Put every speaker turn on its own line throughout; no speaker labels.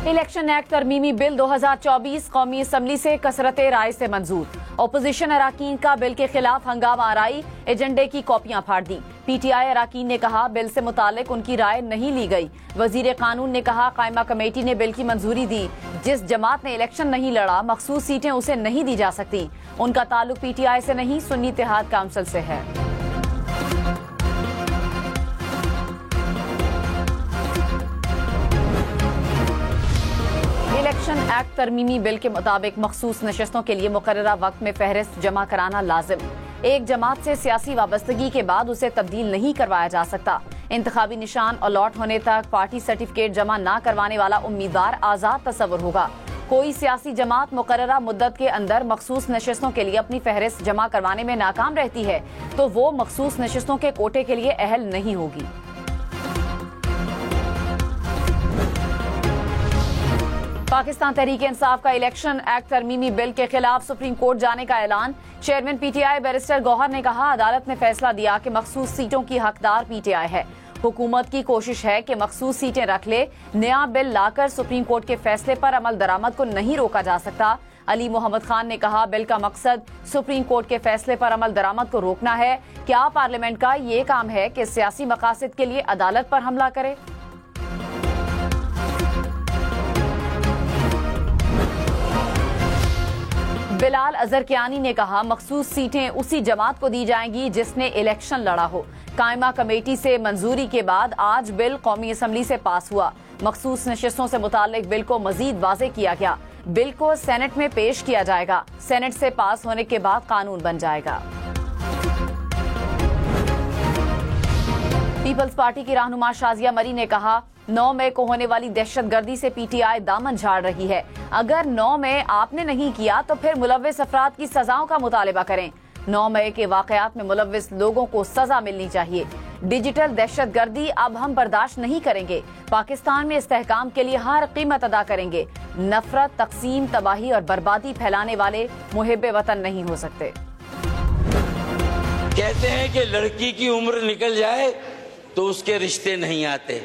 Election act तरमीमी bill 2024 कौमी assembly से कसरत राय से मंजूर। ओपोजिशन अराकीन का बिल के खिलाफ हंगामा आराई, एजेंडे की कॉपियां फाड़ दी। पीटीआई अराकीन ने कहा बिल से मुतालिक उनकी राय नहीं ली गई। वजीर कानून ने कहा कायमा कमेटी ने बिल की मंजूरी दी। जिस जमात ने इलेक्शन नहीं लड़ा मखसूस सीटें उसे नहीं दी जा सकती। उनका ताल्लुक पीटीआई से नहीं सुन्नी इत्तेहाद काउंसिल से है। इलेक्शन एक्ट तरमीमी बिल के मुताबिक मखसूस नशस्तों के लिए मुकर्ररा वक्त में फहरिस्त जमा कराना लाजिम। एक जमात से सियासी वाबस्तगी के बाद उसे तब्दील नहीं करवाया जा सकता। इंतखाबी निशान अलॉट होने तक पार्टी सर्टिफिकेट जमा न करवाने वाला उम्मीदवार आजाद तस्वुर होगा। कोई सियासी जमात मुकर्ररा मुद्दत के अंदर मखसूस नशस्तों के लिए अपनी फहरिस्त जमा करवाने में नाकाम रहती है तो वो मखसूस नशस्तों के कोटे के लिए अहल नहीं होगी। पाकिस्तान तहरीक इंसाफ का इलेक्शन एक्ट तरमीमी बिल के खिलाफ सुप्रीम कोर्ट जाने का ऐलान। चेयरमैन पीटीआई बैरिस्टर गौहर ने कहा अदालत ने फैसला दिया कि मखसूस सीटों की हकदार पीटीआई है। हुकूमत की कोशिश है कि मखसूस सीटें रख ले। नया बिल लाकर सुप्रीम कोर्ट के फैसले पर अमल दरामद को नहीं रोका जा सकता। अली मोहम्मद खान ने कहा बिल का मकसद सुप्रीम कोर्ट के फैसले पर अमल दरामद को रोकना है। क्या पार्लियामेंट का ये काम है कि सियासी मकासद के लिए अदालत पर हमला करे? बिलाल अजरकियानी ने कहा मखसूस सीटें उसी जमात को दी जाएंगी जिसने इलेक्शन लड़ा हो। कायमा कमेटी से मंजूरी के बाद आज बिल कौमी असम्बली से पास हुआ। मखसूस नशस्तों से मुतालिक बिल को मजीद वाज़े किया गया। बिल को सेनेट में पेश किया जाएगा। सेनेट से पास होने के बाद कानून बन जाएगा। पीपल्स पार्टी की रहनुमा शाजिया मरी ने कहा 9 मई को होने वाली दहशतगर्दी से पीटीआई दामन झाड़ रही है। अगर 9 मई आपने नहीं किया तो फिर मुलव्विस अफराद की सजाओं का मुतालिबा करें। 9 मई के वाकयात में मुलव्विस लोगों को सजा मिलनी चाहिए। डिजिटल दहशतगर्दी अब हम बर्दाश्त नहीं करेंगे। पाकिस्तान में इस्तेहकाम के लिए हर कीमत अदा करेंगे। नफरत, तकसीम, तबाही और बर्बादी फैलाने वाले मुहिब्बे वतन नहीं हो सकते।
कहते हैं कि लड़की की उम्र निकल जाए तो उसके रिश्ते नहीं आते।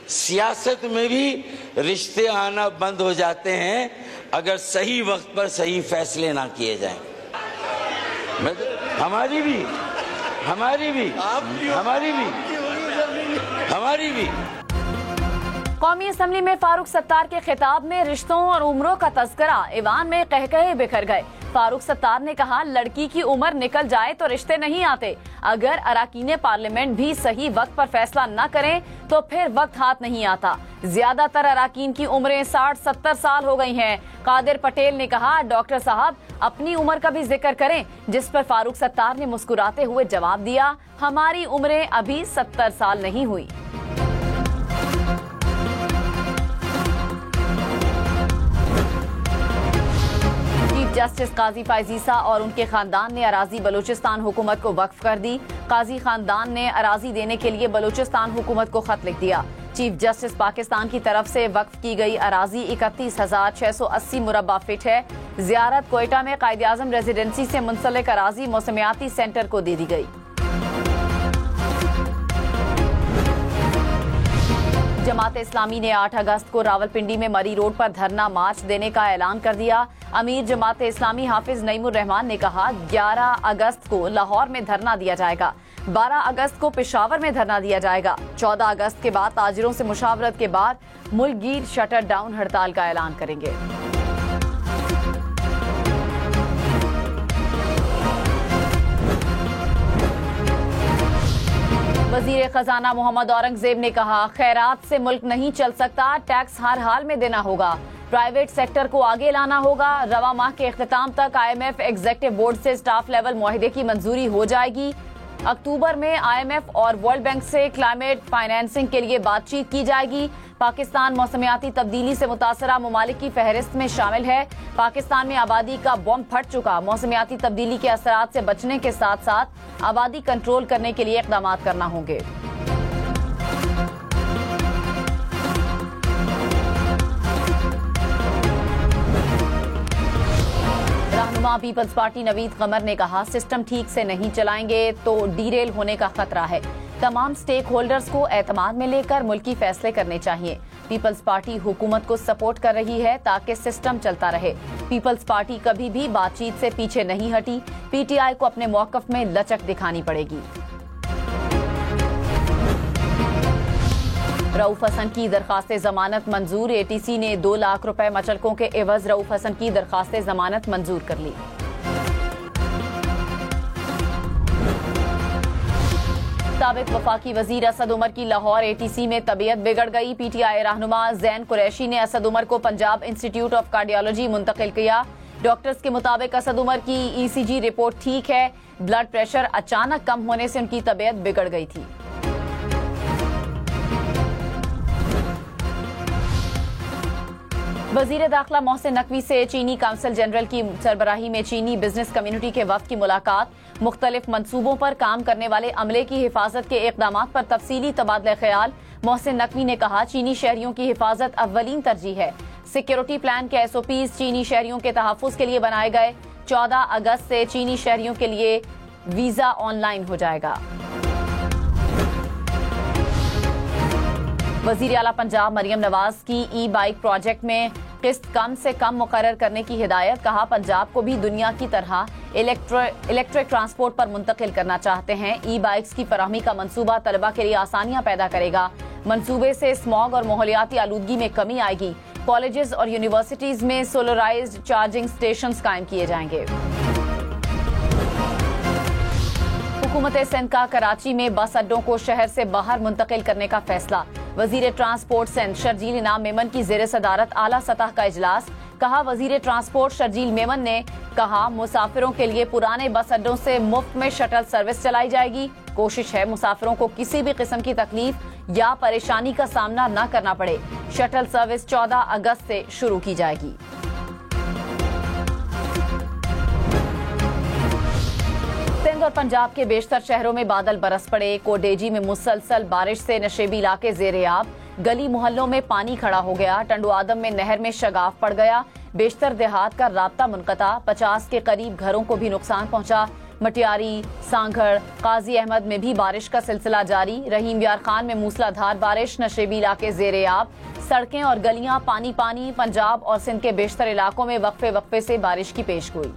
सियासत में भी रिश्ते आना बंद हो जाते हैं अगर सही वक्त पर सही फैसले ना किए जाएं। हमारी भी
कौमी असम्बली में फारूक सत्तार के खिताब में रिश्तों और उम्रों का तस्करा। ईवान में कहकहे बिखर गए। फारूक सत्तार ने कहा लड़की की उम्र निकल जाए तो रिश्ते नहीं आते। अगर अराकीने पार्लियामेंट भी सही वक्त पर फैसला न करें तो फिर वक्त हाथ नहीं आता। ज्यादातर अराकीन की उम्रें 60-70 साल हो गई हैं। कादिर पटेल ने कहा डॉक्टर साहब अपनी उम्र का भी जिक्र करें, जिस पर फारूक सत्तार ने मुस्कुराते हुए जवाब दिया हमारी उम्रें अभी 70 साल नहीं हुई। जस्टिस काजी फायजीसा और उनके खानदान ने अराजी बलूचिस्तान हुकूमत को वक्फ कर दी। काजी खानदान ने अराजी देने के लिए बलूचिस्तान हुकूमत को खत लिख दिया। चीफ जस्टिस पाकिस्तान की तरफ से वक्फ की गई अराजी 31,680 मुरब्बा फीट है। जियारत कोयटा में कायद आजम रेजिडेंसी से मुंसलिक अराजी मौसमियाती सेंटर को दे दी गई। जमात इस्लामी ने 8 अगस्त को रावलपिंडी में मरी रोड पर धरना मार्च देने का ऐलान कर दिया। अमीर जमात इस्लामी हाफिज नईमुर रहमान ने कहा 11 अगस्त को लाहौर में धरना दिया जाएगा, 12 अगस्त को पेशावर में धरना दिया जाएगा। 14 अगस्त के बाद ताजिरों से मुशावरत के बाद मुल्कगीर शटर डाउन हड़ताल का ऐलान करेंगे। वजीर खजाना मोहम्मद औरंगजेब ने कहा खैरात से मुल्क नहीं चल सकता, टैक्स हर हाल में देना होगा, प्राइवेट सेक्टर को आगे लाना होगा। रवा माह के इख्तिताम तक IMF एग्जीक्यूटिव बोर्ड से स्टाफ लेवल मुआहिदे की मंजूरी हो जाएगी। अक्टूबर में IMF और वर्ल्ड बैंक से क्लाइमेट फाइनेंसिंग के लिए बातचीत की जाएगी। पाकिस्तान मौसमियाती तब्दीली से मुतासरा ममालिक की फहरिस्त में शामिल है। पाकिस्तान में आबादी का बम फट चुका। मौसमियाती तब्दीली के असरात से बचने के साथ साथ आबादी कंट्रोल करने के लिए इक़दाम करना होंगे। रहनुमा पीपल्स पार्टी नवीद कमर ने कहा सिस्टम ठीक से नहीं चलाएंगे तो डीरेल होने का खतरा है। तमाम स्टेक होल्डर्स को एतमाद में लेकर मुल्की फैसले करने चाहिए। पीपल्स पार्टी हुकूमत को सपोर्ट कर रही है ताकि सिस्टम चलता रहे। पीपल्स पार्टी कभी भी बातचीत से पीछे नहीं हटी। पीटीआई को अपने मौकफ में लचक दिखानी पड़ेगी। रऊफ हसन की दरखास्त जमानत मंजूर। एटीसी ने 2 लाख रुपए मचलकों के एवज रऊफ हसन की दरखास्त जमानत मंजूर कर ली। साबिक वफाकी वजीर असद उमर की लाहौर एटीसी में तबीयत बिगड़ गई। पीटीआई रहनुमा जैन कुरैशी ने असद उमर को पंजाब इंस्टीट्यूट ऑफ कार्डियोलॉजी मुंतकिल किया। डॉक्टर्स के मुताबिक असद उमर की ईसीजी रिपोर्ट ठीक है। ब्लड प्रेशर अचानक कम होने से उनकी तबीयत बिगड़ गई थी। वजीर दाखिला मोहसिन नकवी से चीनी काउंसिल जनरल की सरबराही में चीनी बिजनेस कम्युनिटी के वफ्द की मुलाकात। मुख्तलिफ मंसूबों पर काम करने वाले अमले की हिफाजत के इकदाम पर तफसीली तबादला ख्याल। मोहसिन नकवी ने कहा, चीनी शहरियों की हिफाजत अव्वलीन तरजीह है। सिक्योरिटी प्लान के SOPs चीनी शहरियों के तहफ़्फ़ुज़ के लिए बनाए गए। 14 अगस्त से चीनी शहरियों के लिए वीजा ऑनलाइन हो जाएगा। वजीर आला पंजाब मरियम नवाज की ई-बाइक प्रोजेक्ट में किस्त कम से कम मुकर्रर करने की हिदायत। कहा, पंजाब को भी दुनिया की तरह इलेक्ट्रिक ट्रांसपोर्ट पर मुंतकिल करना चाहते हैं। ई-बाइक्स की फराहमी का मंसूबा तलबा के लिए आसानियां पैदा करेगा। मंसूबे से स्मॉग और माहौलियाती आलूदगी में कमी आएगी। कॉलेजेस और यूनिवर्सिटीज में सोलराइज्ड चार्जिंग स्टेशंस कायम किए जाएंगे। हुकूमत सिंध का कराची में बस अड्डों को शहर से बाहर मुंतकिल करने का फैसला। वजीर ट्रांसपोर्ट सिंध शर्जील इनाम मेमन की जेर सदारत आला सतह का इजलास। कहा, वजीर ट्रांसपोर्ट शर्जील मेमन ने कहा, मुसाफिरों के लिए पुराने बस अड्डों से मुफ्त में शटल सर्विस चलाई जाएगी। कोशिश है मुसाफिरों को किसी भी किस्म की तकलीफ या परेशानी का सामना न करना पड़े। शटल सर्विस 14 अगस्त से शुरू की जाएगी। सिंध और पंजाब के बेशतर शहरों में बादल बरस पड़े। कोडेजी में मुसलसल बारिश से नशेबी इलाके ज़ेर-ए-आब। गली मोहल्लों में पानी खड़ा हो गया। टंडो आदम में नहर में शगाफ पड़ गया। बेशतर देहात का राब्ता मुनक़ता। 50 के करीब घरों को भी नुकसान पहुंचा। मटियारी, सांगड़, काजी अहमद में भी बारिश का सिलसिला जारी। रहीम यार खान में मूसलाधार बारिश। नशेबी इलाके ज़ेर-ए-आब। सड़कें और गलियां पानी पानी। पंजाब और सिंध के बेशतर इलाकों में वक्फे वक्फे से बारिश की पेशगोई।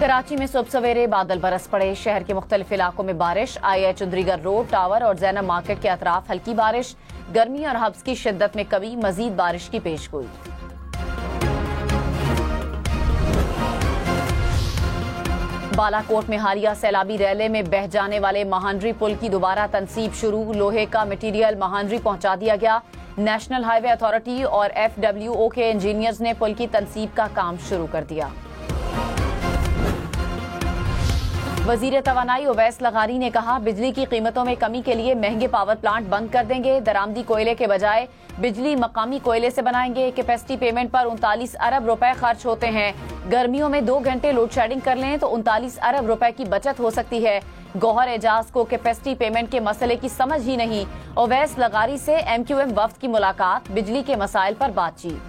कराची में सुबह सवेरे बादल बरस पड़े। शहर के मुख्तलिफ इलाकों में बारिश। IH चुंदरीगर रोड, टावर और जैनब मार्केट के अतराफ हल्की बारिश। गर्मी और हब्स की शिद्दत में कमी। मजीद बारिश की पेशगोई। बालाकोट में हालिया सैलाबी रैले में बह जाने वाले महानरी पुल की दोबारा तनसीब शुरू। लोहे का मटीरियल महानरी पहुंचा दिया गया। नेशनल हाईवे अथॉरिटी और FWO के इंजीनियर्स ने पुल की तनसीब का काम शुरू कर दिया। वजीर तवानाई ओवैस लगारी ने कहा, बिजली की कीमतों में कमी के लिए महंगे पावर प्लांट बंद कर देंगे। दरामदी कोयले के बजाय बिजली मकामी कोयले से बनाएंगे। कैपेसिटी पेमेंट पर 39 अरब रुपए खर्च होते हैं। गर्मियों में 2 घंटे लोड शेडिंग कर लें तो 39 अरब रुपए की बचत हो सकती है। गौहर एजाज को कैपेसिटी पेमेंट के मसले की समझ ही नहीं। ओवैस लगारी से MQM वफ्द की मुलाकात। बिजली के मसाइल पर बातचीत।